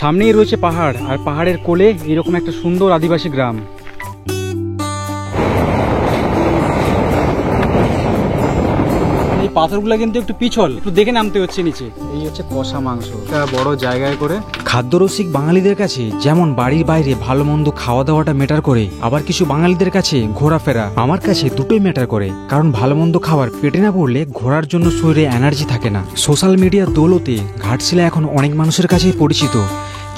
সামনেই রয়েছে পাহাড়, আর পাহাড়ের কোলে এরকম একটা সুন্দর আদিবাসী গ্রাম। এই পাথরগুলো কিন্তু একটু পিছল, একটু দেখে নামতে হচ্ছে নিচে। এই হচ্ছে কষা মাংস, একটা বড় জায়গায় করে। খাদ্যরসিক বাঙালিদের কাছে যেমন বাড়ির বাইরে ভালো মন্দ খাওয়া দাওয়াটা ম্যাটার করে, আবার কিছু বাঙালিদের কাছে ঘোরাফেরা, আমার কাছে দুটোই ম্যাটার করে। কারণ ভালো মন্দ খাবার পেটে না পড়লে ঘোরার জন্য শরীরে এনার্জি থাকে না। সোশ্যাল মিডিয়ার দৌলতে ঘাটশিলা এখন অনেক মানুষের কাছেই পরিচিত,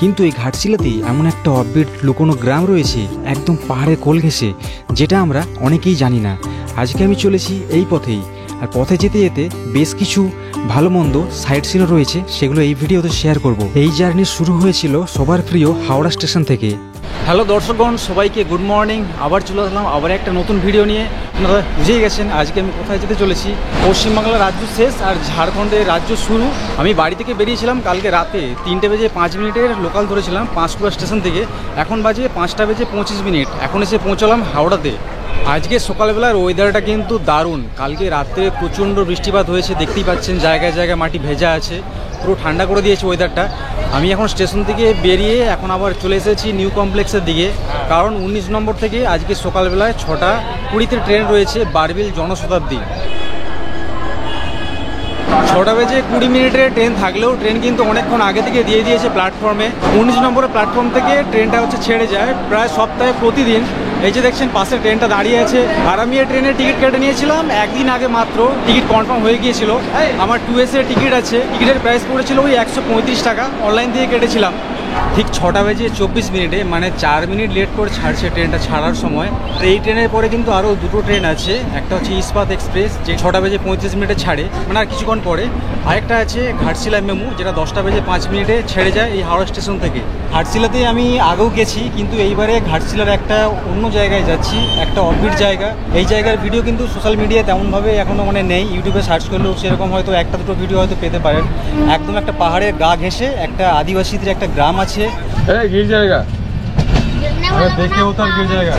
কিন্তু এই ঘাটশিলাতে এমন একটা অফবিট লুকোনো গ্রাম রয়েছে একদম পাহাড়ের কোল ঘেঁষে, যেটা আমরা অনেকেই জানি না। আজকে আমি চলেছি এই পথেই, আর পথে যেতে যেতে বেশ কিছু ভালো মন্দ সাইট সিনও রয়েছে, সেগুলো এই ভিডিওতে শেয়ার করব। এই জার্নি শুরু হয়েছিল সবার প্রিয় হাওড়া স্টেশন থেকে। হ্যালো দর্শকগণ, সবাইকে গুড মর্নিং। আবার চলে আসলাম আবার একটা নতুন ভিডিও নিয়ে। আপনারা বুঝেই গেছেন আজকে আমি কোথায় যেতে চলেছি। পশ্চিমবাংলার রাজ্য শেষ আর ঝাড়খণ্ডের রাজ্য শুরু। আমি বাড়ি থেকে বেরিয়েছিলাম কালকে রাতে 3টে বেজে 5 মিনিটের লোকাল ধরেছিলাম পাঁশকুড়া স্টেশন থেকে। এখন বাজে 5টা বেজে 25 মিনিট। এখন এসে পৌঁছলাম হাওড়াতে। আজকে সকালবেলার ওয়েদারটা কিন্তু দারুণ। কালকে রাত্রে প্রচণ্ড বৃষ্টিপাত হয়েছে, দেখতেই পাচ্ছেন জায়গায় জায়গায় মাটি ভেজা আছে, পুরো ঠান্ডা করে দিয়েছে ওয়েদারটা। আমি এখন স্টেশন থেকে বেরিয়ে এখন আবার চলে এসেছি নিউ কমপ্লেক্সের দিকে, কারণ 19 নম্বর থেকে আজকে সকালবেলায় 6টা 20-তে ট্রেন রয়েছে বারবিল জনশতাব্দী। 6টা বেজে 20 মিনিটের ট্রেন থাকলেও ট্রেন কিন্তু অনেকক্ষণ আগে থেকে দিয়ে দিয়েছে প্ল্যাটফর্মে। 19 নম্বরের প্ল্যাটফর্ম থেকে ট্রেনটা ছেড়ে যায় প্রায় সপ্তাহে প্রতিদিন। এই যে দেখছেন পাশে ট্রেনটা দাঁড়িয়ে আছে, আর আমি এই ট্রেনের টিকিট কেটে নিয়েছিলাম একদিন আগে মাত্র। টিকিট কনফার্ম হয়ে গিয়েছিল। আমার 2S এর টিকিট আছে, টিকিটের প্রাইস পড়েছিল ওই 135 টাকা, অনলাইন থেকে কেটেছিলাম। ঠিক 6টা বেজে 24 মিনিটে, মানে 4 মিনিট লেট করে ছাড়ছে ট্রেনটা ছাড়ার সময়। এই ট্রেনের পরে কিন্তু আরও দুটো ট্রেন আছে, একটা হচ্ছে ইস্পাত এক্সপ্রেস যে 6টা বেজে 35 মিনিটে ছাড়ে, মানে আর কিছুক্ষণ পরে। আরেকটা আছে ঘাটশিলা মেমু, যেটা 10টা বেজে 5 মিনিটে ছেড়ে যায় এই হাওড়া স্টেশন থেকে। ঘাটশিলাতে আমি আগেও গেছি, কিন্তু এইবারে ঘাটশিলার একটা অন্য জায়গায় যাচ্ছি, একটা অফবিট জায়গা। এই জায়গার ভিডিও কিন্তু সোশ্যাল মিডিয়ায় তেমনভাবে এখনও নেই। ইউটিউবে সার্চ করলেও সেরকম হয়তো একটা দুটো ভিডিও হয়তো পেতে পারেন। একদম একটা পাহাড়ের গা ঘেঁষে একটা আদিবাসীদের একটা গ্রাম আছে। गिर जाएगा, अगर देखे उतर गिर जाएगा।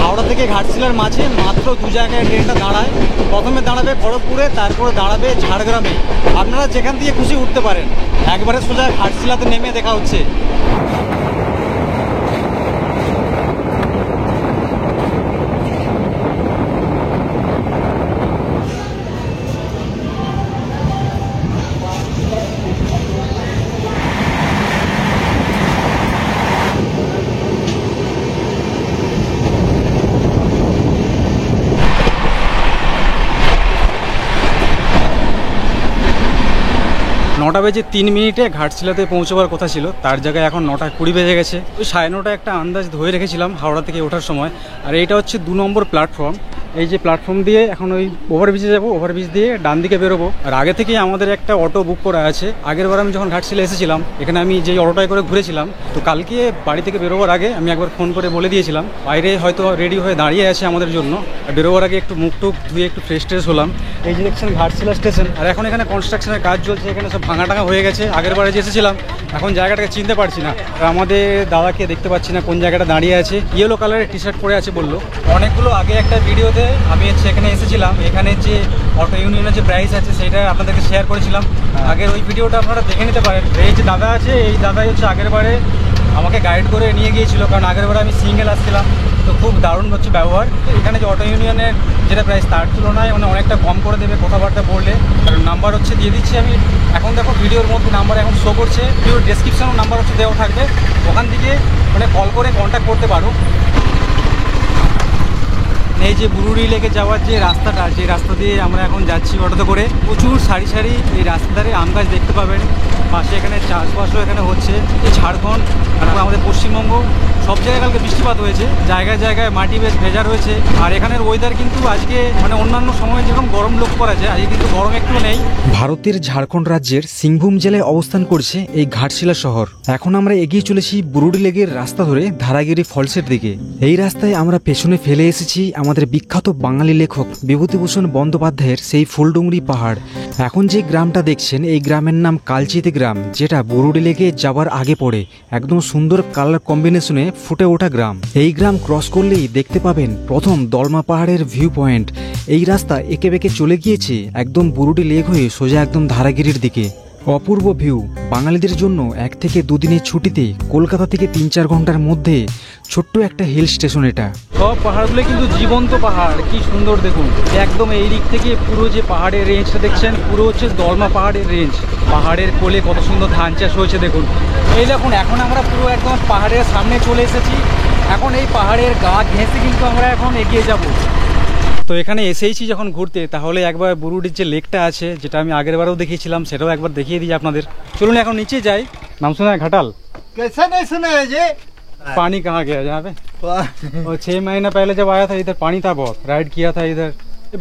হাওড়া থেকে ঘাটশিলার মাঝে মাত্র 2 জায়গায় ট্রেনটা দাঁড়ায়। প্রথমে দাঁড়াবে খড়গপুরে, তারপরে দাঁড়াবে ঝাড়গ্রামে। আপনারা যেখান থেকে খুশি উঠতে পারেন। একবারে সোজা ঘাটশিলাতে নেমে দেখা হচ্ছে। নটা বেজে 3 মিনিটে ঘাটশিলাতে পৌঁছবার কথা ছিল, তার জায়গায় এখন 9টা 20 বেজে গেছে। ওই 9:30 একটা আন্দাজ ধরে রেখেছিলাম হাওড়া থেকে ওঠার সময়। আর এইটা হচ্ছে 2 নম্বর প্ল্যাটফর্ম। এই যে প্ল্যাটফর্ম দিয়ে এখন ওই ওভারব্রিজে যাবো, ওভারব্রিজ দিয়ে ডান দিকে বেরোবো। আর আগে থেকেই আমাদের একটা অটো বুক করা আছে। আগের বার আমি যখন ঘাটশিলা এসেছিলাম, এখানে আমি যেই অটোটায় করে ঘুরেছিলাম, তো কালকে বাড়ি থেকে বেরোবার আগে আমি একবার ফোন করে বলে দিয়েছিলাম, বাইরে হয়তো রেডি হয়ে দাঁড়িয়ে আছে আমাদের জন্য। বেরোবার আগে একটু মুখ টুক ধুয়ে একটু ফ্রেশ ট্রেশ হলাম। এই যে দেখছেন ঘাটশিলা স্টেশন, আর এখন এখানে কনস্ট্রাকশনের কাজ চলছে, এখানে সব ভাঙা টাঙা হয়ে গেছে। আগের বারে যে এসেছিলাম এখন জায়গাটাকে চিনতে পারছি না, আর আমাদের দাদাকে দেখতে পাচ্ছি না কোন জায়গাটা দাঁড়িয়ে আছে। ইয়েলো কালারের টি শার্ট পরে আছে বললো। অনেকগুলো আগে একটা ভিডিওতে আমি এখানে এসেছিলাম, এখানে যে অটো ইউনিয়নের যে প্রাইস আছে সেটা আপনাদেরকে শেয়ার করেছিলাম। আগের ওই ভিডিওটা আপনারা দেখে নিতে পারেন। এই যে দাদা আছে, এই দাদাই হচ্ছে আগের বারে আমাকে গাইড করে নিয়ে গিয়েছিল, কারণ আগের বারে আমি সিঙ্গেল আসছিলাম। তো খুব দারুণ হচ্ছে ব্যবহার। এখানে যে অটো ইউনিয়নের যেটা প্রাইস তার তুলনায় অনেকটা কম করে দেবে কথাবার্তা বললে। কারণ নাম্বার দিয়ে দিচ্ছি আমি এখন। দেখো ভিডিওর মধ্যে নাম্বার এখন শো করছে, ভিডিওর ডেসক্রিপশনেও নাম্বার দেওয়া থাকবে, ওখান থেকে কল করে কন্ট্যাক্ট করতে পারো। এই যে বুরুড়ি লেকে যাওয়ার যে রাস্তাটা, যে রাস্তা দিয়ে আমরা এখন যাচ্ছি অটোতে করে, প্রচুর সারি সারি এই রাস্তার ধারে আম গাছ দেখতে পাবেন। পাশে এখানে চাষবাসও এখানে হচ্ছে। এই ঝাড়খণ্ড আর আমাদের পশ্চিমবঙ্গ সব জায়গায় কালকে বৃষ্টিপাত হয়েছে, জায়গায় জায়গায় মাটি বেশ ভেজা রয়েছে। আর এখানের ওয়েদার কিন্তু আজকে অন্যান্য সময় যেরকম গরম লক্ষ্য করা যায়, আজকে কিন্তু গরম একটু নেই। ভারতের ঝাড়খণ্ড রাজ্যের সিংভূম জেলায় অবস্থান করছে এই ঘাটশিলা শহর। এখন আমরা এগিয়ে চলেছি বুরুডি লেকের রাস্তা ধরে ধারাগিরি ফলসের দিকে। এই রাস্তায় আমরা পেছনে ফেলে এসেছি আমাদের বিখ্যাত বাঙালি লেখক বিভূতিভূষণ বন্দ্যোপাধ্যায়ের সেই ফুলডুংরি পাহাড়। এখন যে গ্রামটা দেখছেন এই গ্রামের নাম কালচিতে গ্রাম, যেটা বুরুডি লেকে যাওয়ার আগে পড়ে। একদম সুন্দর কালার কম্বিনেশনে ফুটে ওঠা গ্রাম। এই গ্রাম ক্রস করলেই দেখতে পাবেন প্রথম দলমা পাহাড়ের ভিউ পয়েন্ট। এই রাস্তা এঁকে বেঁকে চলে গিয়েছে একদম বুরুডি লেক হয়ে সোজা একদম ধারাগিরির দিকে। অপূর্ব ভিউ। বাঙালিদের জন্য 1 থেকে 2 দিনের ছুটিতে কলকাতা থেকে 3-4 ঘন্টার মধ্যে ছোট্ট একটা হিল স্টেশন এটা। সব পাহাড়গুলো কিন্তু জীবন্ত পাহাড়, কি সুন্দর দেখুন। একদম এই দিক থেকে পুরো যে পাহাড়ের রেঞ্জটা দেখছেন, পুরো হচ্ছে দলমা পাহাড়ের রেঞ্জ। পাহাড়ের কোলে কত সুন্দর ধান চাষ হয়েছে দেখুন। এই দেখুন, এখন আমরা পুরো একদম পাহাড়ের সামনে চলে এসেছি। এখন এই পাহাড়ের গা ঘেঁষে কিন্তু আমরা এখন এগিয়ে যাব। তো এখানে এসেইছি যখন ঘুরতে, তাহলে একবার বুরুডির যে লেকটা আছে, যেটা আমি আগের বারেও দেখিয়েছিলাম, সেটাও একবার দেখিয়ে দিই আপনাদের। চলুন এখন নিচে যাই। নাম শোনা है घाटाल? कैसा नहीं सुना है जी? पानी कहाँ गया यहाँ पे? और 6 महीना पहले जब आया था इधर पानी था बहुत, राइड किया था इधर।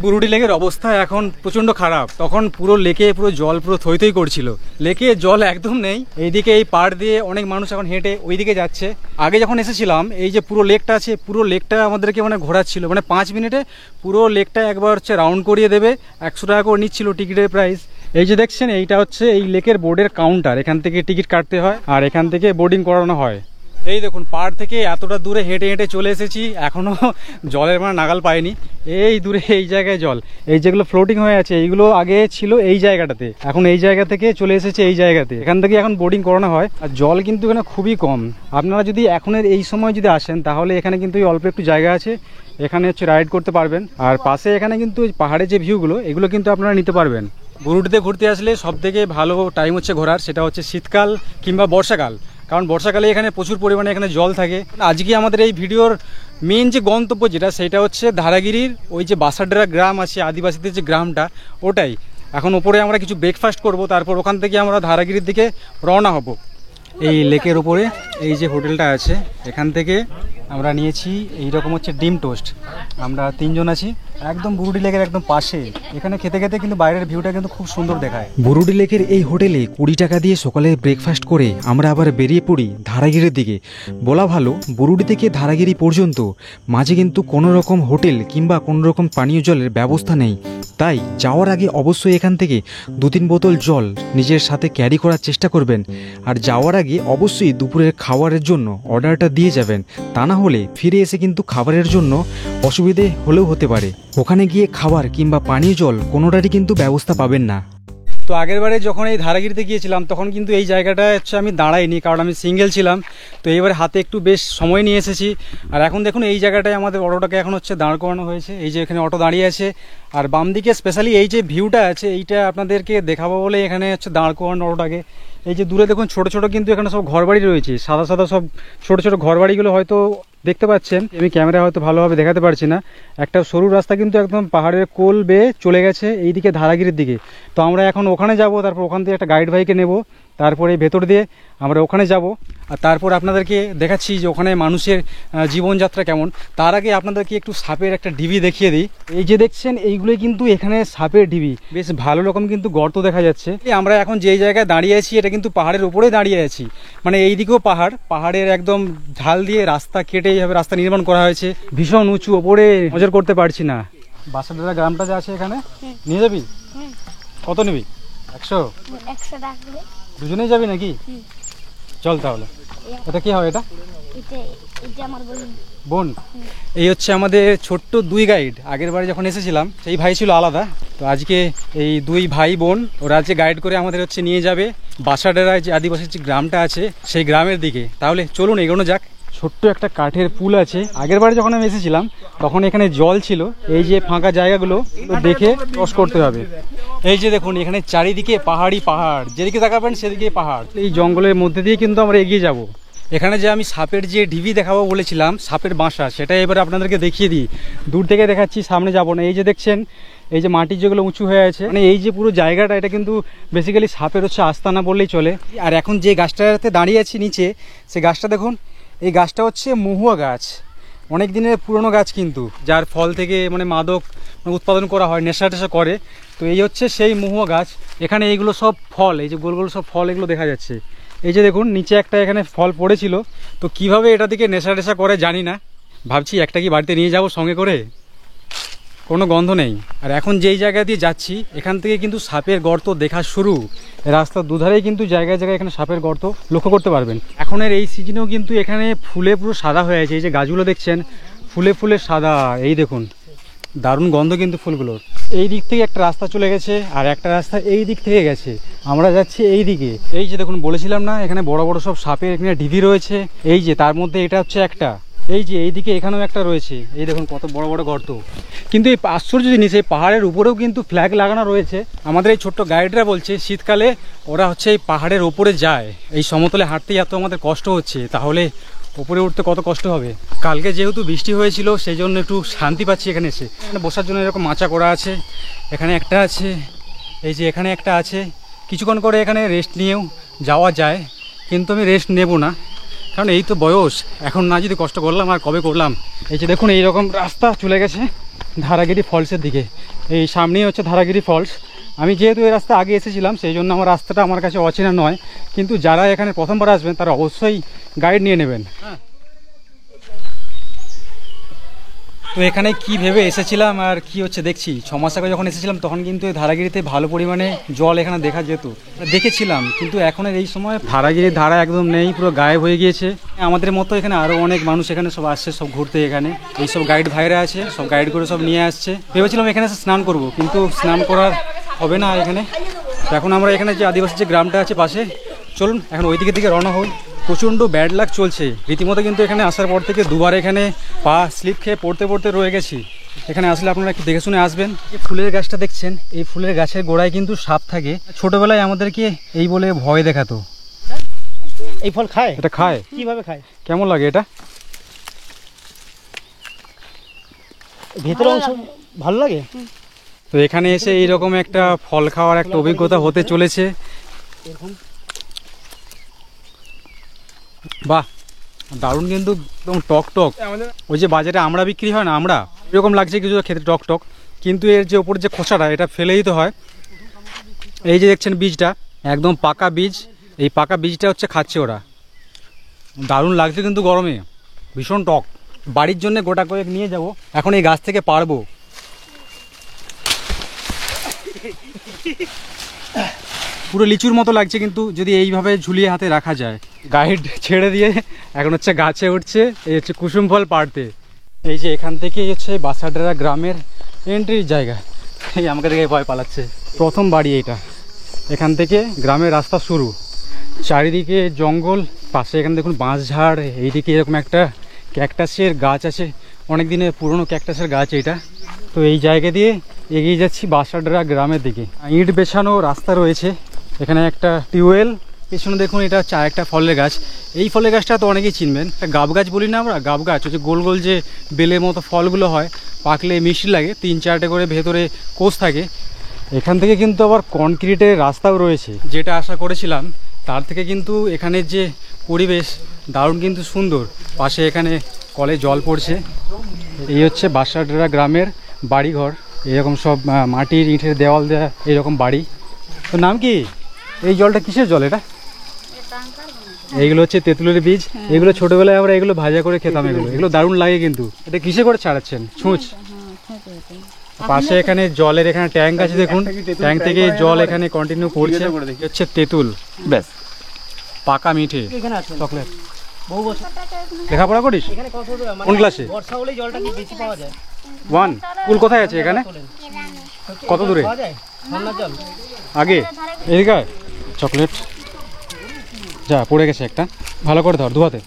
বুরুডি লেকের অবস্থা এখন প্রচন্ড খারাপ। তখন পুরো লেকে পুরো জল পুরো থই থই করছিল। লেকে জল একদম নেই। এইদিকে এই পাড় দিয়ে অনেক মানুষ এখন হেঁটে ওইদিকে যাচ্ছে। আগে যখন এসেছিলাম, এই যে পুরো লেকটা আছে, পুরো লেকটা আমাদেরকে মানে ঘোরাচ্ছিল, মানে 5 মিনিটে পুরো লেকটা একবার হচ্ছে রাউন্ড করিয়ে দেবে। 100 টাকা করে নিচ্ছিল টিকিটের প্রাইস। এই যে দেখছেন, এইটা হচ্ছে এই লেকের বোর্ডের কাউন্টার। এখান থেকে টিকিট কাটতে হয় আর এখান থেকে বোর্ডিং করানো হয়। এই দেখুন, পাড় থেকে এতটা দূরে হেঁটে হেঁটে চলে এসেছি, এখনো জলের মানে নাগাল পাইনি। এই দূরে এই জায়গায় জল, এই যেগুলো ফ্লোটিং হয়ে আছে, এইগুলো আগে ছিল এই জায়গাটাতে, এখন এই জায়গা থেকে চলে এসেছে এই জায়গাতে। এখান থেকে এখন বোর্ডিং করানো হয়। আর জল কিন্তু এখানে খুবই কম। আপনারা যদি এখনের এই সময় যদি আসেন, তাহলে এখানে কিন্তু অল্প একটু জায়গা আছে, এখানে হচ্ছে রাইড করতে পারবেন। আর পাশে এখানে কিন্তু পাহাড়ের যে ভিউগুলো, এগুলো কিন্তু আপনারা নিতে পারবেন। বুরুডিতে ঘুরতে আসলে সব থেকে ভালো টাইম হচ্ছে ঘোরার, সেটা হচ্ছে শীতকাল কিংবা বর্ষাকাল। কারণ বর্ষাকালে এখানে প্রচুর পরিমাণে এখানে জল থাকে। আজকে আমাদের এই ভিডিওর মেন যে গন্তব্য যেটা, সেটা হচ্ছে ধারাগিরির ওই যে বাসাডেরা গ্রাম আছে, আদিবাসীদের যে গ্রামটা, ওটাই। এখন ওপরে আমরা কিছু ব্রেকফাস্ট করব, তারপর ওখান থেকে আমরা ধারাগিরির দিকে রওনা হব। এই লেকের ওপরে এই যে হোটেলটা আছে, এখান থেকে আমরা নিয়েছি এইরকম হচ্ছে ডিম টোস্ট। আমরা 3 জন আছি, একদম বুরুডি লেকের একদম পাশে। এখানে খেতে খেতে কিন্তু বাইরের ভিউটা কিন্তু খুব সুন্দর দেখায়। বুরুডি লেকের এই হোটেলে 20 টাকা দিয়ে সকালে ব্রেকফাস্ট করে আমরা আবার বেরিয়ে পড়ি ধারাগিরির দিকে। বলা ভালো, বুরুডি থেকে ধারাগিরি পর্যন্ত মাঝে কিন্তু কোনো রকম হোটেল কিংবা কোনো রকম পানীয় জলের ব্যবস্থা নেই। তাই যাওয়ার আগে অবশ্যই এখান থেকে 2-3 বোতল জল নিজের সাথে ক্যারি করার চেষ্টা করবেন। আর যাওয়ার আগে অবশ্যই দুপুরের খাবারের জন্য অর্ডারটা দিয়ে যাবেন, তা না হলে ফিরে এসে কিন্তু খাবারের জন্য অসুবিধে হলেও হতে পারে। ওখানে গিয়ে খাবার কিংবা পানীয় জল কোনোটারই কিন্তু ব্যবস্থা পাবেন না। তো আগেরবারে যখন এই ধারাগিরিতে গিয়েছিলাম, তখন কিন্তু এই জায়গাটা হচ্ছে আমি দাঁড়াইনি, কারণ আমি সিঙ্গেল ছিলাম। তো এইবারে হাতে একটু বেশ সময় নিয়ে এসেছি। আর এখন দেখুন, এই জায়গাটায় আমাদের অটোটাকে এখন হচ্ছে দাঁড় করানো হয়েছে। এই যে এখানে অটো দাঁড়িয়ে আছে, আর বাম দিকে স্পেশালি এই যে ভিউটা আছে, এইটা আপনাদেরকে দেখাবো বলে এখানে হচ্ছে দাঁড় করানো অটোটাকে। এই যে দূরে দেখুন ছোট ছোট কিন্তু এখানে সব ঘরবাড়ি রয়েছে, সাদা সাদা সব ছোট ছোট ঘরবাড়িগুলো হয়তো দেখতে পাচ্ছেন। আমি ক্যামেরা হয়তো ভালোভাবে দেখাতে পারছি না। একটা সরু রাস্তা কিন্তু একদম পাহাড়ের কোল বেয়ে চলে গেছে এইদিকে ধারাগিরির দিকে। তো আমরা এখন ওখানে যাব, তারপর ওখান থেকে একটা গাইড ভাইকে নেব, তারপরে ভেতর দিয়ে আমরা ওখানে যাব। আর তারপর আপনাদেরকে দেখাচ্ছি যে ওখানে মানুষের জীবনযাত্রা কেমন। তার আগে আপনাদেরকে একটু সাপের একটা ঢিবি দেখিয়ে দিই। এই যে দেখছেন, এইগুলোই কিন্তু এখানে সাপের ঢিবি। বেশ ভালো রকম কিন্তু গর্ত দেখা যাচ্ছে। আমরা এখন যেই জায়গায় দাঁড়িয়ে আছি, এটা কিন্তু পাহাড়ের উপরে দাঁড়িয়ে আছি। মানে এইদিকেও পাহাড়, পাহাড়ের একদম ঢাল দিয়ে রাস্তা কেটে এইভাবে রাস্তা নির্মাণ করা হয়েছে। ভীষণ উঁচু, ওপরে নজর করতে পারছি না। বাসাডারা গ্রামটা যে আছে এখানে, নিয়ে যাবি? কত নিবি? 100 টাকা। দুজনেই যাবি নাকি? চল তাহলে। এটা কি হয়? এটা আমার বোন। এই হচ্ছে আমাদের ছোট্ট 2 গাইড। আগের বারে যখন এসেছিলাম, সেই ভাই ছিল আলাদা। তো আজকে এই 2 ভাই বোন ওরা আজকে গাইড করে আমাদের হচ্ছে নিয়ে যাবে বাসাডেরায় যে আদিবাসীর যে গ্রামটা আছে, সেই গ্রামের দিকে। তাহলে চলুন এগোনো যাক। ছোট্ট একটা কাঠের পুল আছে। আগের বারে যখন আমি এসেছিলাম, তখন এখানে জল ছিল। এই যে ফাঁকা জায়গাগুলো দেখে ক্রস করতে হবে। এই যে দেখুন, এখানে চারিদিকে পাহাড়ি পাহাড়, যেদিকে তাকাবেন সেদিকে পাহাড়। এই জঙ্গলের মধ্যে দিয়ে কিন্তু আমরা এগিয়ে যাব। এখানে যে আমি সাপের যে ঢিবি দেখাবো বলেছিলাম, সাপের বাসা, সেটা এবারে আপনাদেরকে দেখিয়ে দিই। দূর থেকে দেখাচ্ছি, সামনে যাব না। এই যে দেখছেন, এই যে মাটির যেগুলো উঁচু হয়ে আছে, মানে এই যে পুরো জায়গাটা, এটা কিন্তু বেসিক্যালি সাপের হচ্ছে আস্তানা বললেই চলে। আর এখন যে গাছটাতে দাঁড়িয়ে আছি নিচে, সেই গাছটা দেখুন, এই গাছটা হচ্ছে মহুয়া গাছ। অনেক দিনের পুরনো গাছ কিন্তু, যার ফল থেকে মানে মাদক উৎপাদন করা হয়, নেশা টেশা করে। তো এই হচ্ছে সেই মহুয়া গাছ। এখানে এইগুলো সব ফল, এই যে গোল গোল সব ফল, এগুলো দেখা যাচ্ছে। এই যে দেখুন, নিচে একটা এখানে ফল পড়েছিল। তো কিভাবে এটা থেকে নেশা টেশা করে জানি না, ভাবছি একটা কি বাড়িতে নিয়ে যাব সঙ্গে করে। কোনো গন্ধ নেই। আর এখন যেই জায়গা দিয়ে যাচ্ছি এখান থেকে কিন্তু সাপের গর্ত দেখা শুরু। রাস্তার দুধারেই কিন্তু জায়গায় জায়গায় এখানে সাপের গর্ত লক্ষ্য করতে পারবেন। এখনের এই সিজনেও কিন্তু এখানে ফুলে পুরো সাদা হয়ে আছে। এই যে গাছগুলো দেখছেন ফুলে ফুলে সাদা, এই দেখুন দারুণ গন্ধ কিন্তু ফুলগুলোর। এই দিক থেকে একটা রাস্তা চলে গেছে আর একটা রাস্তা এই দিক থেকে গেছে, আমরা যাচ্ছি এই দিকে। এই যে দেখুন বলেছিলাম না এখানে বড় বড় সব সাপের এখানে ঢিবি রয়েছে, এই যে তার মধ্যে এটা হচ্ছে একটা, এই যে এইদিকে এখানেও একটা রয়েছে, এই দেখুন কত বড় বড় গর্ত। কিন্তু এই আশ্চর্য জিনিস এই পাহাড়ের উপরেও কিন্তু ফ্ল্যাগ লাগানো রয়েছে। আমাদের এই ছোট্ট গাইডরা বলছে শীতকালে ওরা হচ্ছে এই পাহাড়ের ওপরে যায়, এই সমতলে হাঁটতে এত আমাদের কষ্ট হচ্ছে, তাহলে উপরে উঠতে কত কষ্ট হবে। কালকে যেহেতু বৃষ্টি হয়েছিল সেই জন্য একটু শান্তি পাচ্ছি এখানে এসে। এখানে বসার জন্য এরকম মাচা করা আছে, এখানে একটা আছে, এই যে এখানে একটা আছে। কিছুক্ষণ করে এখানে রেস্ট নিয়েও যাওয়া যায়, কিন্তু আমি রেস্ট নেব না, কারণ এই তো বয়স, এখন না যদি কষ্ট করলাম আর কবে করলাম। এই যে দেখুন এইরকম রাস্তা চলে গেছে ধারাগিরি ফলসের দিকে, এই সামনেই হচ্ছে ধারাগিরি ফলস। আমি যেহেতু এই রাস্তা আগে এসেছিলাম সেই জন্য আমার রাস্তাটা আমার কাছে অচেনা নয়, কিন্তু যারা এখানে প্রথমবার আসবেন তারা অবশ্যই গাইড নিয়ে নেবেন। তো এখানে কি ভেবে এসেছিলাম আর কি হচ্ছে দেখছি, 6 মাস আগে যখন এসেছিলাম তখন কিন্তু এই ধারাগিরিতে ভালো পরিমাণে জল এখানে দেখা যেত, দেখেছিলাম। কিন্তু এখনের এই সময় ধারাগিরির ধারা একদম নেই, পুরো গায়েব হয়ে গিয়েছে। আমাদের মতো এখানে আরও অনেক মানুষ এখানে সব আসছে সব ঘুরতে, এখানে এই সব গাইড ভাইরা আছে, সব গাইড করে সব নিয়ে আসছে। ভেবেছিলাম এখানে এসে স্নান করব, কিন্তু স্নান করার হবে না এখানে। তো এখন আমরা এখানে যে আদিবাসী যে গ্রামটা আছে পাশে, চলুন এখন ওই দিকের দিকে রওনা হই। প্রচণ্ড ব্যাড লাক চলছে রীতিমতো, কিন্তু এখানে আসার পর থেকে দুবার এখানে পা স্লিপ খেয়ে পড়তে পড়তে রয়ে গেছি। এখানে আসলে আপনারা একটু দেখে শুনে আসবেন। এই ফুলের গাছটা দেখছেন, এই ফুলের গাছের গোড়ায় কিন্তু সাপ থাকে। ছোটবেলায় আমাদেরকে এই বলে ভয় দেখাতো। এই ফল খায়? এটা খায়? কিভাবে খায়? কেমন লাগে এটা? ভেতরে অংশ ভালো লাগে। তো এখানে এসে এইরকম একটা ফল খাওয়ার একটা অভিজ্ঞতা হতে চলেছে। বাহ, দারুণ কিন্তু একদম টক টক। ওই যে বাজারে আমরা বিক্রি হয় না, আমরা এরকম লাগছে কিছু খেতে টক টক, কিন্তু এর যে ওপর যে খোসাটা এটা ফেলে দিতে হয়। এই যে দেখছেন বীজটা একদম পাকা বীজ, এই পাকা বীজটা হচ্ছে খাচ্ছে ওরা। দারুণ লাগছে কিন্তু গরমে, ভীষণ টক। বাড়ির জন্য গোটা কয়েক নিয়ে যাব, এখন এই গাছ থেকে পারবো। পুরো লিচুর মতো লাগছে, কিন্তু যদি এইভাবে ঝুলিয়ে হাতে রাখা যায়। গাইড ছেড়ে দিয়ে এখন হচ্ছে গাছে উঠছে, এই হচ্ছে কুসুম ফল পাড়তে। এই যে এখান থেকেই হচ্ছে বাসাডারা গ্রামের এন্ট্রির জায়গা। এই আমাকে দেখে ভয় পালাচ্ছে। প্রথম বাড়ি এইটা, এখান থেকে গ্রামের রাস্তা শুরু, চারিদিকে জঙ্গল, পাশে এখানে দেখুন বাঁশঝাড়, এইদিকে এরকম একটা ক্যাকটাসের গাছ আছে, অনেক দিনের পুরনো ক্যাকটাসের গাছ এটা। তো এই জায়গা দিয়ে এগিয়ে যাচ্ছি বাসাডারা গ্রামের দিকে। ইট বেছানো রাস্তা রয়েছে, এখানে একটা টিউবওয়েল, পেছনে দেখুন এটা হচ্ছে আরেকটা ফলের গাছ। এই ফলের গাছটা তো অনেকেই চিনবেন, একটা গাব গাছ বলি না আমরা, গাব গাছ হচ্ছে গোল গোল যে বেলের মতো ফলগুলো হয়, পাকলে মিষ্টি লাগে, 3-4টে করে ভেতরে কোষ থাকে। এখান থেকে কিন্তু আবার কনক্রিটের রাস্তাও রয়েছে, যেটা আশা করেছিলাম তার থেকে কিন্তু এখানের যে পরিবেশ দারুণ কিন্তু সুন্দর। পাশে এখানে কলে জল পড়ছে। এই হচ্ছে বাসাডারা গ্রামের বাড়িঘর, এরকম সব মাটির ইটের দেওয়াল দেওয়া এরকম বাড়ি। তো নাম কি? এই জলটা কিসের জল এটা? এইগুলো হচ্ছে তেঁতুলের বীজ, এগুলো ছোটবেলায় আমরা এগুলো ভাজা করে খেতাম, এগুলো দারুণ লাগে। কিন্তু এটা কিসে করে ছাড়াচ্ছেন? ছুঁচ। পাশে এখানে জলের এখানে ট্যাঙ্ক আছে, দেখুন ট্যাঙ্ক থেকে জল এখানে কন্টিনিউ পড়ছে। হচ্ছে তেঁতুল, ব্যাস পাকা মিঠে চকলেট। বহু বছর লেখাপড়া করিস? কোন ক্লাসে? বর্ষা হলে জলটা কি বেশি পাওয়া যায়? 1 স্কুল কোথায় আছে এখানে? কত দূরে? পাওয়া যায় ঠান্ডা জল আগে এদিকে চকলেট যা পড়ে গেছে একটা, ভালো করে ধর দুহাতে।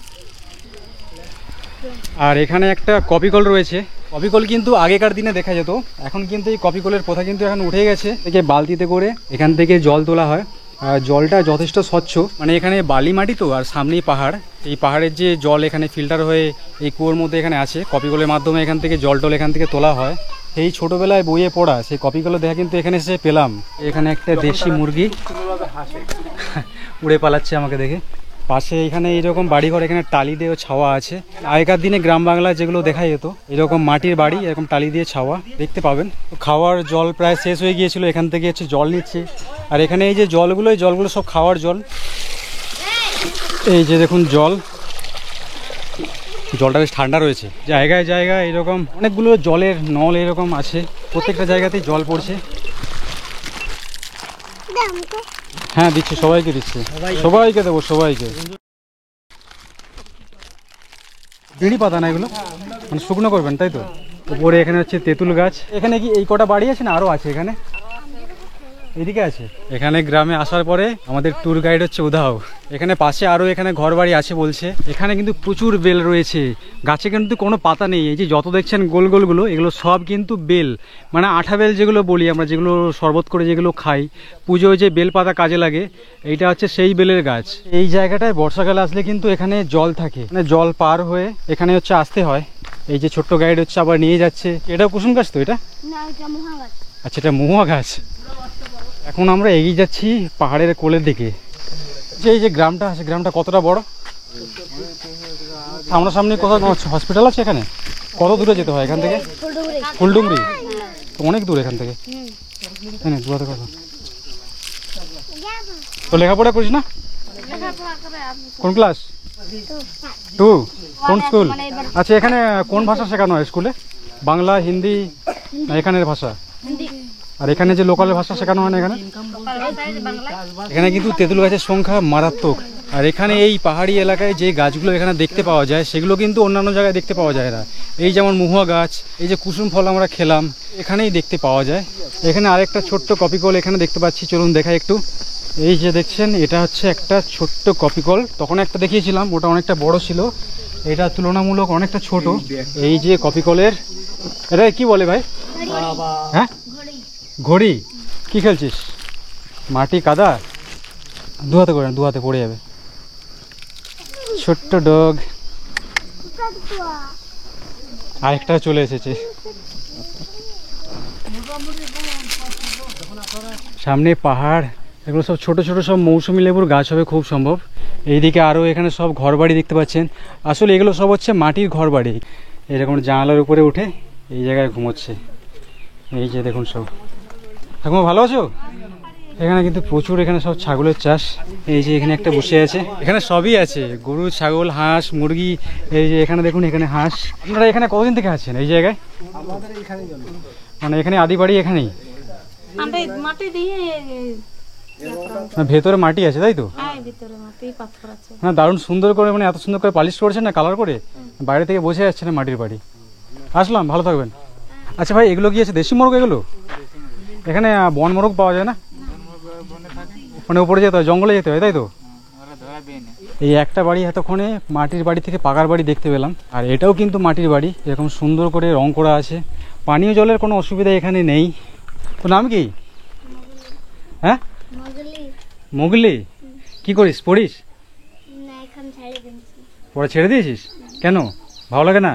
আর এখানে একটা কপি কল রয়েছে। কপি কল কিন্তু আগেকার দিনে দেখা যেত, এখন কিন্তু এই কপি কলের প্রথা কিন্তু এখন উঠে গেছে। থেকে বালতিতে করে এখান থেকে জল তোলা হয়, আর জলটা যথেষ্ট স্বচ্ছ। মানে এখানে বালি মাটি তো, আর সামনেই পাহাড়, এই পাহাড়ের যে জল এখানে ফিল্টার হয়ে এই কুয়োর মধ্যে এখানে আছে, কপি কলের মাধ্যমে এখান থেকে জল টল এখান থেকে তোলা হয়। এই ছোটোবেলায় বইয়ে পড়া সেই কপি কল দেখা কিন্তু এখানে এসে পেলাম। এখানে একটা দেশি মুরগি উড়ে পালাচ্ছে আমাকে দেখে। পাশে এখানে এইরকম বাড়িঘর, এখানে টালি দিয়ে ছাওয়া আছে। আগেকার দিনে গ্রাম বাংলায় যেগুলো দেখা যেত এরকম মাটির বাড়ি, এরকম টালি দিয়ে ছাওয়া দেখতে পাবেন। খাওয়ার জল প্রায় শেষ হয়ে গিয়েছিল, এখান থেকে হচ্ছে জল নিচ্ছে। আর এখানে এই যে জলগুলো, এই জলগুলো সব খাওয়ার জল। এই যে দেখুন জল, জলটা বেশ ঠান্ডা রয়েছে। জায়গায় জায়গায় এরকম অনেকগুলো জলের নল এরকম আছে, প্রত্যেকটা জায়গাতেই জল পড়ছে। হ্যাঁ দিচ্ছে, সবাইকে দিচ্ছে, সবাইকে দেবো, সবাইকে। বিড়ি পাতা না এগুলো, মানে শুকনো করবেন তাই তো? উপরে এখানে হচ্ছে তেঁতুল গাছ। এখানে কি এই কটা বাড়ি আছে না আরও আছে? এখানে এদিকে আছে। এখানে গ্রামে আসার পরে আমাদের ট্যুর গাইড হচ্ছে উধাও। এখানে পাশে আরও এখানে ঘর বাড়ি আছে বলছে। এখানে কিন্তু প্রচুর বেল রয়েছে, গাছে কিন্তু কোনো পাতা নেই। এই যে যত দেখছেন গোল গোলগুলো, এগুলো সব কিন্তু বেল, মানে আঠা বেল যেগুলো বলি আমরা, যেগুলো শরবত করে যেগুলো খাই, পুজোয় যে বেল পাতা কাজে লাগে, এইটা হচ্ছে সেই বেলের গাছ। এই জায়গাটায় বর্ষাকালে আসলে কিন্তু এখানে জল থাকে, মানে জল পার হয়ে এখানে হচ্ছে আসতে হয়। এই যে ছোট্ট গাইড হচ্ছে আবার নিয়ে যাচ্ছে। এটাও কুসুম গাছ তো? এটা আচ্ছা, এটা মহুয়া গাছ। এখন আমরা এগিয়ে যাচ্ছি পাহাড়ের কোলের দিকে। যে এই যে গ্রামটা আছে, গ্রামটা কতটা বড়? সামনাসামনি কোথাও হসপিটাল আছে এখানে? কত দূরে যেতে হয় এখান থেকে? ফুলডুংরি তো অনেক দূর এখান থেকে। হ্যাঁ দুয়াতে কথা। তো লেখাপড়া করিস না? কোন ক্লাস? 2। কোন স্কুল? আচ্ছা, এখানে কোন ভাষা শেখানো হয় স্কুলে? বাংলা, হিন্দি না এখানের ভাষা? আর এখানে যে লোকাল ভাষা শেখানো হয় না এখানে? এখানে কিন্তু তেঁতুল গাছের সংখ্যা মারাত্মক। আর এখানে এই পাহাড়ি এলাকায় যে গাছগুলো এখানে দেখতে পাওয়া যায়, সেগুলো কিন্তু অন্যান্য জায়গায় দেখতে পাওয়া যায় না। এই যেমন মহুয়া গাছ, এই যে কুসুম ফল আমরা খেলাম, এখানেই দেখতে পাওয়া যায়। এখানে আরেকটা ছোট্ট কপিকল এখানে দেখতে পাচ্ছি, চলুন দেখাই একটু। এই যে দেখছেন, এটা হচ্ছে একটা ছোট্ট কপিকল। তখন একটা দেখিয়েছিলাম, ওটা অনেকটা বড় ছিল, এটা তুলনামূলক অনেকটা ছোট। এই যে কপিকলের, এটা কি বলে ভাই? হ্যাঁ, ঘড়ি। কি খেলছিস? মাটি কাদা, দুহাতে করে, দুহাতে পড়ে যাবে। ছোট্ট ডগ। আরেকটা চলে এসেছে সামনে। পাহাড়, এগুলো সব ছোট ছোট সব মৌসুমি লেবুর গাছ হবে খুব সম্ভব। এইদিকে আরও এখানে সব ঘরবাড়ি দেখতে পাচ্ছেন। আসলে এগুলো সব হচ্ছে মাটির ঘরবাড়ি। এরকম জানালার উপরে উঠে এই জায়গায় ঘুমোচ্ছে। এই যে দেখুন সব। ঠাকুমা ভালো আছো? এখানে কিন্তু প্রচুর, এখানে সব ছাগলের চাষ। এই যে এখানে একটা বসে আছে, এখানে সবই আছে, গরু, ছাগল, হাঁস, মুরগি। এই যে এখানে দেখুন, এখানে হাঁস। আপনারা এখানে কতদিন থেকে আছেন এই জায়গায়? মানে এখানে আদি বাড়ি এখানেই? ভেতরে মাটি আছে তাই তো? হ্যাঁ, দারুণ সুন্দর করে, মানে এত সুন্দর করে পালিশ করেছেন না, কালার করে। বাইরে থেকে বসে যাচ্ছে না মাটির বাড়ি। আসলাম, ভালো থাকবেন। আচ্ছা ভাই, এগুলো কি আছে দেশি মোরগ? এগুলো এখানে বন মোরগ পাওয়া যায় না? মানে উপরে যেতে হয়, জঙ্গলে যেতে হয় তাই তো? এই একটা বাড়ি এতক্ষণে মাটির বাড়ি থেকে পাকার বাড়ি দেখতে পেলাম। আর এটাও কিন্তু মাটির বাড়ি, এরকম সুন্দর করে রং করা আছে। পানীয় জলের কোনো অসুবিধা এখানে নেই। তো নাম কি? হ্যাঁ, মোগলি। কি করিস, পড়িস? পড়া ছেড়ে দিয়েছিস কেন? ভালো লাগে না?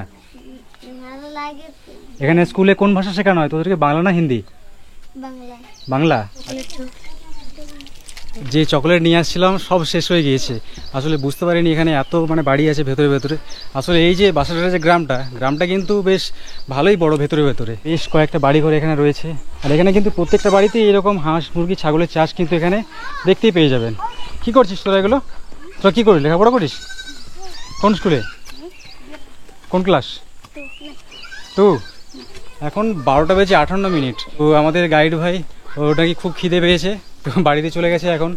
এখানে স্কুলে কোন ভাষা শেখানো হয় তোদেরকে? বাংলা না হিন্দি? বাংলা। যে চকলেট নিয়ে আসছিলাম সব শেষ হয়ে গিয়েছে। আসলে বুঝতে পারিনি এখানে এত মানে বাড়ি আছে ভেতরে ভেতরে। আসলে এই যে বাসাটার যে গ্রামটা কিন্তু বেশ ভালোই বড়, ভেতরে ভেতরে বেশ কয়েকটা বাড়ি ঘর এখানে রয়েছে। আর এখানে কিন্তু প্রত্যেকটা বাড়িতেই এরকম হাঁস, মুরগি, ছাগলের চাষ কিন্তু এখানে দেখতেই পেয়ে যাবেন। কি করছিস তোরা এগুলো? তোরা কি করিস, লেখাপড়া করিস? কোন স্কুলে, কোন ক্লাস? 2। এখন 12টা বেজে 58 মিনিট। তো আমাদের গাইড ভাই, ওটা কি খুব খিদে পেয়েছে, তো বাড়িতে চলে গেছে এখন।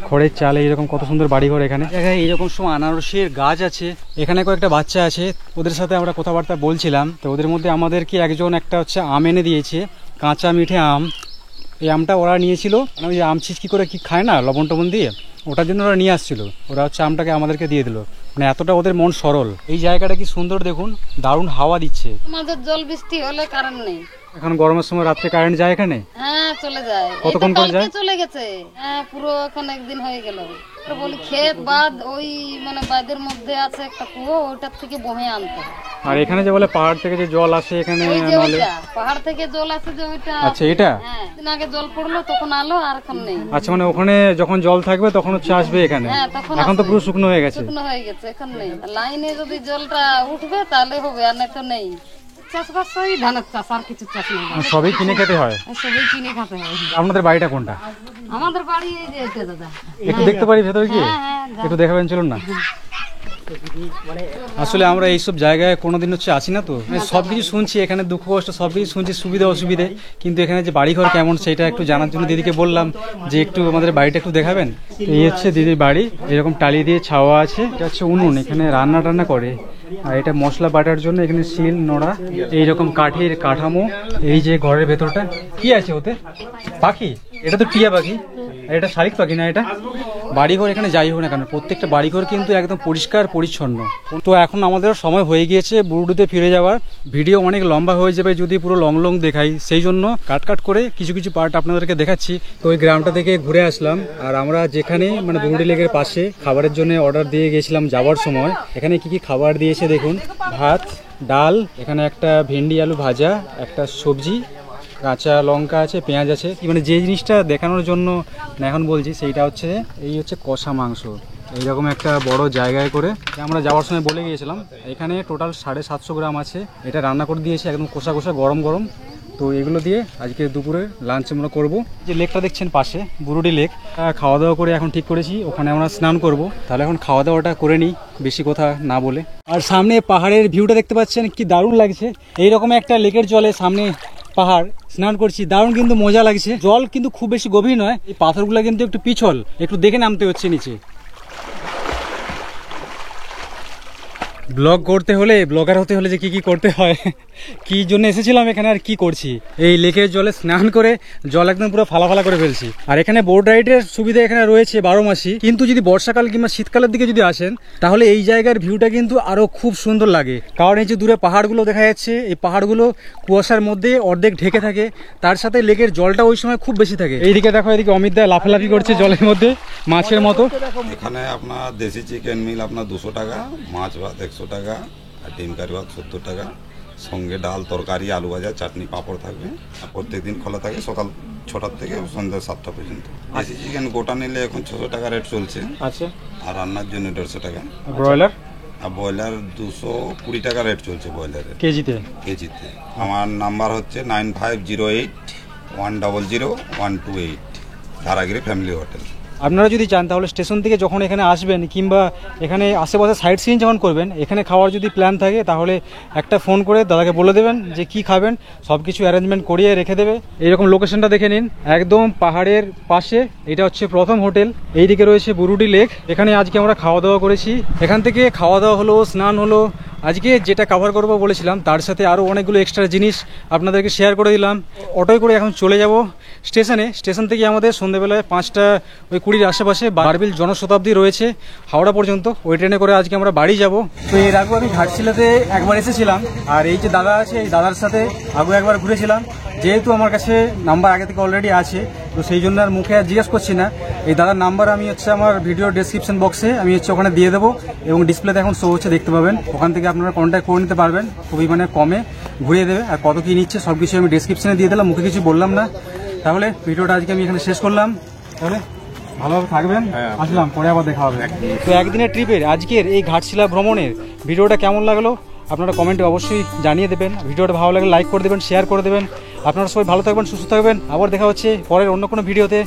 খড়ের চালে এরকম কত সুন্দর বাড়িঘর এখানে। জায়গায় এইরকম সব আনারসের গাছ আছে। এখানে কয়েকটা বাচ্চা আছে, ওদের সাথে আমরা কথাবার্তা বলছিলাম। তো ওদের মধ্যে আমাদেরকে একজন একটা হচ্ছে আম এনে দিয়েছে, কাঁচা মিঠে আম। এই আমটা ওরা নিয়েছিল, মানে ওই আম ছিচকি করে কি খায় না লবণ টবণ দিয়ে, ওটার জন্য ওরা নিয়ে আসছিল। ওরা হচ্ছে আমটাকে আমাদেরকে দিয়ে দিল, মানে এতটা ওদের মন সরল। এই জায়গাটা কি সুন্দর দেখুন, দারুণ হাওয়া দিচ্ছে। আমাদের জল বৃষ্টি হলে কারেন্ট নেই। এখন গরমের সময় রাত্রে কারেন্ট যায় এখানে? হ্যাঁ চলে যায়। কতক্ষণ করে যায়? চলে গেছে, হ্যাঁ পুরো এখন একদিন হয়ে গেল। বলি ক্ষেত বাদ, ওই মানে বাঁধের মধ্যে আছে একটা কুয়ো, ওইটার থেকে বহে আনতে। আর এখানে যে বলে পাহাড় থেকে যে জল আসে এখানে, পাহাড় থেকে জল আসে যে ওইটা। আচ্ছা, এটা দিন আগে জল পড়লো তখন আলো, আর এখন নেই। আচ্ছা, মানে ওখানে যখন জল থাকবে তখন হচ্ছে আসবে এখানে। এখন তো পুরো শুকনো হয়ে গেছে। শুকনো হয়ে গেছে, এখন নেই। লাইনে যদি জলটা উঠবে তাহলে হবে, আর নাই তো নেই। চাষবাস হয় ধানের চাষ, আর কিছু চাষ নেই। সবই কিনে খেতে হয়? সবই কিনে খেতে হয়। আপনাদের বাড়িটা কোনটা? আমাদের বাড়ি এই যে এটা দাদা। একটু দেখতে পারি ভেতরে গিয়ে? একটু দেখাবেন, চলুন না। মানে আসলে আমরা এইসব জায়গায় কোনোদিন হচ্ছে আসি না তো, সব কিছু শুনছি এখানে, দুঃখ কষ্ট সব কিছু শুনছি, সুবিধা অসুবিধে, কিন্তু এখানে যে বাড়িঘর কেমন সেটা একটু জানার জন্য দিদিকে বললাম যে একটু আমাদের বাড়িটা একটু দেখাবেন। তো এই হচ্ছে দিদির বাড়ি, এরকম টালি দিয়ে ছাওয়া আছে, এটা হচ্ছে উনুন, এখানে রান্না টান্না করে। আর এটা মশলা বাটার জন্য এখানে শিল নোড়া, এইরকম কাঠের কাঠামো। এই যে ঘরের ভেতরটা কি আছে ওতে, পাখি, এটা তো টিয়া পাখি, আর এটা শালিক পাখি না। এটা বাড়িঘর এখানে যাই হোক না কেন প্রত্যেকটা বাড়িঘর কিন্তু একদম পরিষ্কার পরিচ্ছন্ন। তো এখন আমাদের সময় হয়ে গিয়েছে বুরুডুতে ফিরে যাওয়ার। ভিডিও অনেক লম্বা হয়ে যাবে যদি পুরো লং লং দেখাই, সেই জন্য কাট কাট করে কিছু কিছু পার্ট আপনাদেরকে দেখাচ্ছি। তো ওই গ্রামটা থেকে ঘুরে আসলাম, আর আমরা যেখানে মানে বুরুডি লেকের পাশে খাবারের জন্য অর্ডার দিয়ে গেছিলাম যাওয়ার সময়, এখানে কি কি খাবার দিয়েছে দেখুন। ভাত, ডাল, এখানে একটা ভেন্ডি আলু ভাজা, একটা সবজি, কাঁচা লঙ্কা আছে, পেঁয়াজ আছে। মানে যে জিনিসটা দেখানোর জন্য না এখন বলছি সেইটা হচ্ছে এই হচ্ছে কষা মাংস, এইরকম একটা বড় জায়গায় করে আমরা যাওয়ার সময় বলে গিয়েছিলাম। এখানে টোটাল 750 গ্রাম আছে, এটা রান্না করে দিয়েছে একদম কষা কষা গরম গরম। তো এগুলো দিয়ে আজকে দুপুরে লাঞ্চ আমরা করবো। যে লেকটা দেখছেন পাশে বুরুডি লেক, খাওয়া দাওয়া করে এখন ঠিক করেছি ওখানে আমরা স্নান করব। তাহলে এখন খাওয়া দাওয়াটা করে নিই বেশি কথা না বলে। আর সামনে পাহাড়ের ভিউটা দেখতে পাচ্ছেন কি দারুণ লাগছে, এইরকম একটা লেকের জলে সামনে পাহাড়, স্নান করছি, দারুণ কিন্তু মজা লাগছে। জল কিন্তু খুব বেশি গভীর নয়, এই পাথরগুলো কিন্তু একটু পিছল, একটু দেখে নামতে হচ্ছে নিচে। ব্লগ করতে হলে, ব্লগার হতে হলে যে কি কি করতে হয়, কি জন্য এসেছিলাম এখানে আর কি করছি, এই লেকের জলে স্নান করে জল একদম পুরো ফালা ফালা করে ফেলছি। আর এখানে বোট রাইডের সুবিধা এখানে রয়েছে 12 মাসই, কিন্তু যদি বর্ষাকাল কিংবা শীতকালের দিকে যদি আসেন তাহলে এই জায়গার ভিউটা কিন্তু আরো খুব সুন্দর লাগে। কারণ এই যে দূরে পাহাড়গুলো দেখা যাচ্ছে, এই পাহাড়গুলো কুয়াশার মধ্যে অর্ধেক ঢেকে থাকে, তার সাথে লেকের জলটা ওই সময় খুব বেশি থাকে। এইদিকে দেখো, এদিকে অমিত দা লাফালাফি করছে জলের মধ্যে মাছের মতো। এখানে আপনার দেশি চিকেন মিল আপনার 200 টাকা, মাছ ভাত 100 টাকা, আর ডিম কারি ভাত 70 টাকা, সঙ্গে ডাল তরকারি আলু ভাজা চাটনি পাঁপড় থাকবে। আর প্রত্যেকদিন খোলা থাকে সকাল 6টা থেকে সন্ধ্যা 7টা পর্যন্ত। দেশি চিকেন গোটা নিলে এখন 600 টাকা রেট চলছে, আচ্ছা, আর রান্নার জন্য 150 টাকা। ব্রয়লার আর ব্রয়লার 220 টাকা রেট চলছে ব্রয়লারের কেজিতে। আমার নাম্বার হচ্ছে 9508100128, ধারাগিরি ফ্যামিলি হোটেল। আপনারা যদি চান তাহলে স্টেশন থেকে যখন এখানে আসবেন কিংবা এখানে আশেপাশে সাইট সিইং যখন করবেন, এখানে খাওয়ার যদি প্ল্যান থাকে তাহলে একটা ফোন করে দাদাকে বলে দেবেন যে কি খাবেন, সব কিছু অ্যারেঞ্জমেন্ট করিয়ে রেখে দেবে। এইরকম লোকেশনটা দেখে নিন, একদম পাহাড়ের পাশে। এটা হচ্ছে প্রথম হোটেল, এইদিকে রয়েছে বুরুডি লেক। এখানে আজকে আমরা খাওয়া দাওয়া করেছি, এখান থেকে খাওয়া দাওয়া হলো, স্নান হলো। আজকে যেটা কভার করবো বলেছিলাম তার সাথে আরও অনেকগুলো এক্সট্রা জিনিস আপনাদেরকে শেয়ার করে দিলাম। অটোয় করে এখন চলে যাব স্টেশনে। স্টেশন থেকে আমাদের সন্ধ্যেবেলায় 5টা 20 আশেপাশে বারবিল জনশতাব্দী রয়েছে হাওড়া পর্যন্ত, ওই ট্রেনে করে আজকে আমরা বাড়ি যাব। তো এর আগেও আমি ঘাটশিলাতে একবার এসেছিলাম, আর এই যে দাদা আছে এই দাদার সাথে আগেও একবার ঘুরেছিলাম। যেহেতু আমার কাছে নাম্বার আগে থেকে অলরেডি আছে, তো সেই জন্য আর মুখে আর জিজ্ঞেস করছি না। এই দাদার নাম্বার আমি হচ্ছে আমার ভিডিও ডেসক্রিপশন বক্সে আমি হচ্ছে ওখানে দিয়ে দেবো, এবং ডিসপ্লেতে এখন শো হচ্ছে দেখতে পাবেন। ওখান থেকে আপনারা কন্ট্যাক্ট করে নিতে পারবেন, খুবই মানে কমে ঘুরিয়ে দেবে। আর কত কী নিচ্ছে সব কিছু আমি ডেসক্রিপশনে দিয়ে দিলাম, মুখে কিছু বললাম না। তাহলে ভিডিওটা আজকে আমি এখানে শেষ করলাম। তাহলে ভালোভাবে থাকবেন, আসলাম, পরে আবার দেখা হবে। তো একদিনের ট্রিপের আজকের এই ঘাটশিলা ভ্রমণের ভিডিওটা কেমন লাগলো আপনারা কমেন্টে অবশ্যই জানিয়ে দেবেন। ভিডিওটা ভালো লাগলে লাইক করে দেবেন, শেয়ার করে দেবেন। আপনারা সবাই ভালো থাকবেন, সুস্থ থাকবেন। আবার দেখা হচ্ছে পরের অন্য কোনো ভিডিওতে।